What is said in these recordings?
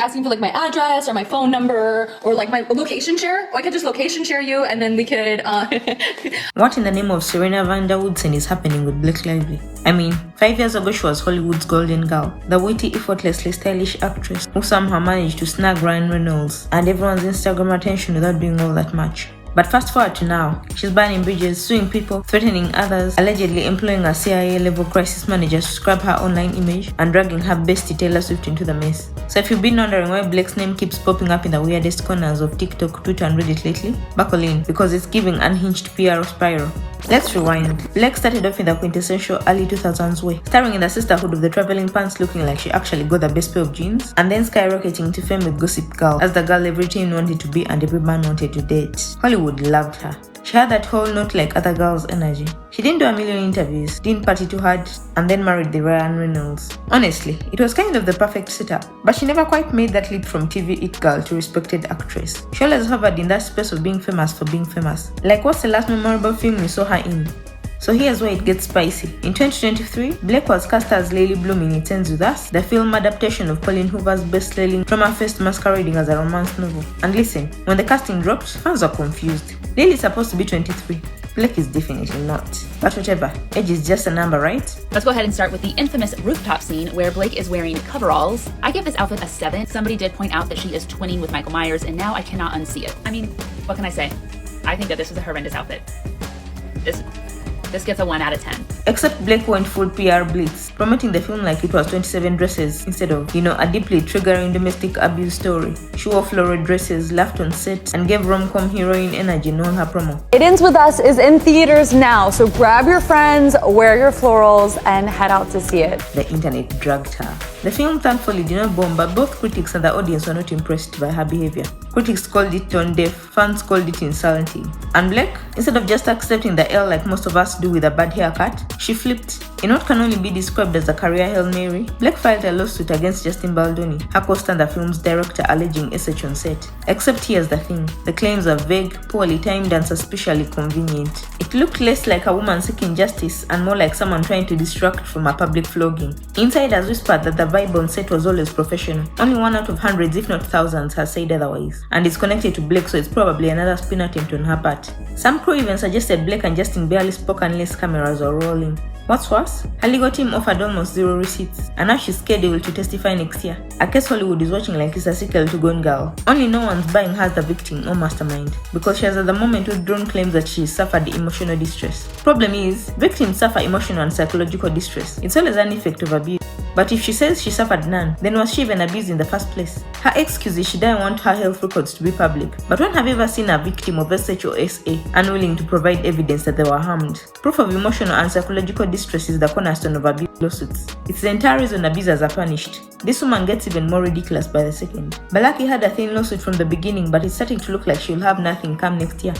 asking for like my address or my phone number or like my location share. Or I could just location share you and then we could What in the name of Serena Vanderwoodson is happening with Blake Lively? I mean, 5 years ago she was Hollywood's golden girl, the witty, effortlessly stylish actress who somehow managed to snag Ryan Reynolds and everyone's Instagram attention without doing all that much. But fast forward to now, she's burning bridges, suing people, threatening others, allegedly employing a CIA-level crisis manager to scrub her online image, and dragging her bestie Taylor Swift into the mess. So if you've been wondering why Blake's name keeps popping up in the weirdest corners of TikTok, Twitter and Reddit lately, buckle in, because it's giving unhinged PR spiral. Let's rewind. Blake started off in the quintessential early 2000s way, starring in the sisterhood of the traveling pants looking like she actually got the best pair of jeans, and then skyrocketing to fame with Gossip Girl as the girl every teen wanted to be and every man wanted to date. Hollywood loved her. She had that whole not like other girls energy. She didn't do a million interviews, didn't party too hard, and then married the Ryan Reynolds. Honestly, it was kind of the perfect setup, but she never quite made that leap from TV it girl to respected actress. She always hovered in that space of being famous for being famous. Like, what's the last memorable film you saw her in? So here's where it gets spicy. In 2023, Blake was cast as Lily Bloom in It Ends With Us, the film adaptation of Colin Hoover's best-selling trauma-fest masquerading as a romance novel. And listen, when the casting dropped, fans were confused. Lily is supposed to be 23. Blake is definitely not. But whatever, age is just a number, right? Let's go ahead and start with the infamous rooftop scene where Blake is wearing coveralls. I give this outfit a 7. Somebody did point out that she is twinning with Michael Myers, and now I cannot unsee it. I mean, what can I say? I think that this is a horrendous outfit. This gets a 1 out of 10. Except Blake went full PR blitz, promoting the film like it was 27 dresses instead of, a deeply triggering domestic abuse story. She wore floral dresses, laughed on set, and gave rom-com heroine energy in all her promo. It Ends With Us is in theaters now, so grab your friends, wear your florals, and head out to see it. The internet dragged her. The film thankfully did not bomb, but both critics and the audience were not impressed by her behavior. Critics called it tone deaf, fans called it insulting. And Blake, instead of just accepting the L like most of us do with a bad haircut, she flipped. In what can only be described as a career Hail Mary, Blake filed a lawsuit against Justin Baldoni, her co-star and the film's director, alleging SH on set. Except here's the thing, the claims are vague, poorly timed and suspiciously convenient. It looked less like a woman seeking justice and more like someone trying to distract from a public flogging. Insiders whispered that the vibe on set was always professional. Only 1 out of hundreds, if not thousands, has said otherwise. And it's connected to Blake, so it's probably another spin attempt on her part. Some crew even suggested Blake and Justin barely spoke unless cameras were rolling. What's worse, her legal team offered almost 0 receipts, and now she's scheduled to testify next year. A case Hollywood is watching like it's a sequel to Gone Girl. Only no one's buying her as the victim or mastermind, because she has at the moment withdrawn claims that she suffered emotional distress. Problem is, victims suffer emotional and psychological distress. It's always an effect of abuse. But if she says she suffered none, then was she even abused in the first place? Her excuse is she didn't want her health records to be public. But when have you ever seen a victim of SH or SA unwilling to provide evidence that they were harmed? Proof of emotional and psychological distress is the cornerstone of abuse lawsuits. It's the entire reason abusers are punished. This woman gets even more ridiculous by the second. Balakey had a thin lawsuit from the beginning, but it's starting to look like she'll have nothing come next year.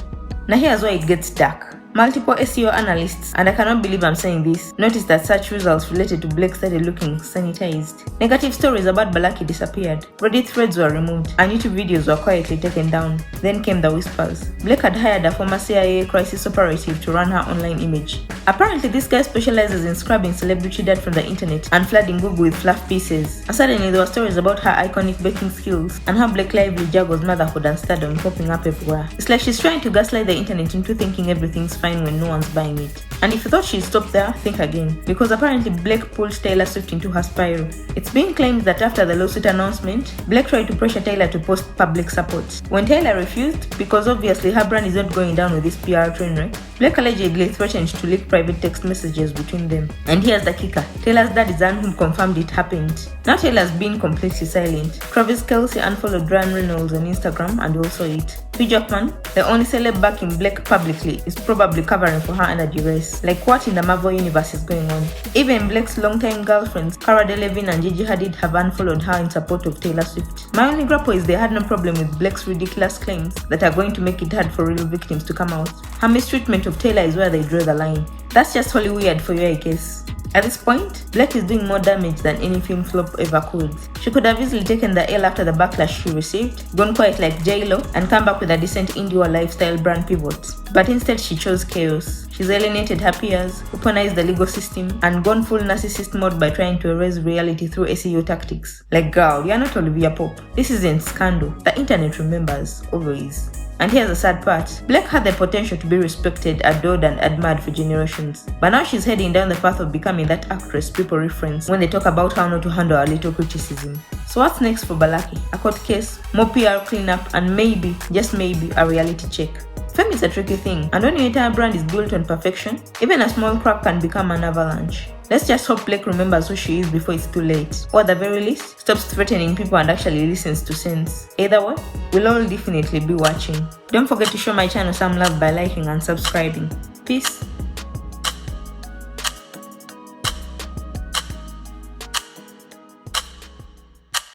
Now here's where it gets dark. Multiple SEO analysts, and I cannot believe I'm saying this, noticed that search results related to Blake started looking sanitized. Negative stories about Balakey disappeared, Reddit threads were removed, and YouTube videos were quietly taken down. Then came the whispers. Blake had hired a former CIA crisis operative to run her online image. Apparently this guy specializes in scrubbing celebrity dirt from the internet and flooding Google with fluff pieces. And suddenly there were stories about her iconic baking skills and how Blake Lively juggles motherhood and stardom popping up everywhere. It's like she's trying to gaslight the internet into thinking everything's fine when no one's buying it. And if you thought she'd stop there, think again, because apparently Blake pulled Taylor Swift into her spiral. It's being claimed that after the lawsuit announcement, Blake tried to pressure Taylor to post public support. When Taylor refused, because obviously her brand is not going down with this PR train wreck, Blake allegedly threatened to leak private text messages between them. And here's the kicker, Taylor's dad is the one who confirmed it happened. Now Taylor's been completely silent. Travis Kelce unfollowed Ryan Reynolds on Instagram and also it. Hugh Jackman, the only celeb backing Blake publicly, is probably covering for her energy race. Like, what in the Marvel universe is going on? Even Blake's longtime girlfriends, Cara Delevingne and Gigi Hadid, have unfollowed her in support of Taylor Swift. My only grapple is they had no problem with Blake's ridiculous claims that are going to make it hard for real victims to come out. Her mistreatment of Taylor is where they draw the line. That's just Hollyweird for you, I guess. At this point, Blake is doing more damage than any film flop ever could. She could have easily taken the L after the backlash she received, gone quiet like J-Lo, and come back with a decent indie or lifestyle brand pivot. But instead she chose chaos. She's alienated her peers, weaponized the legal system, and gone full narcissist mode by trying to erase reality through SEO tactics. Like, girl, you're not Olivia Pope. This isn't scandal. The internet remembers, always. And here's the sad part. Blake had the potential to be respected, adored, and admired for generations. But now she's heading down the path of becoming that actress people reference when they talk about how not to handle a little criticism. So what's next for Balakey? A court case, more PR cleanup, and maybe, just maybe, a reality check. Fame is a tricky thing, and when your entire brand is built on perfection, even a small crack can become an avalanche. Let's just hope Blake remembers who she is before it's too late, or at the very least, stops threatening people and actually listens to sense. Either way, we'll all definitely be watching. Don't forget to show my channel some love by liking and subscribing. Peace.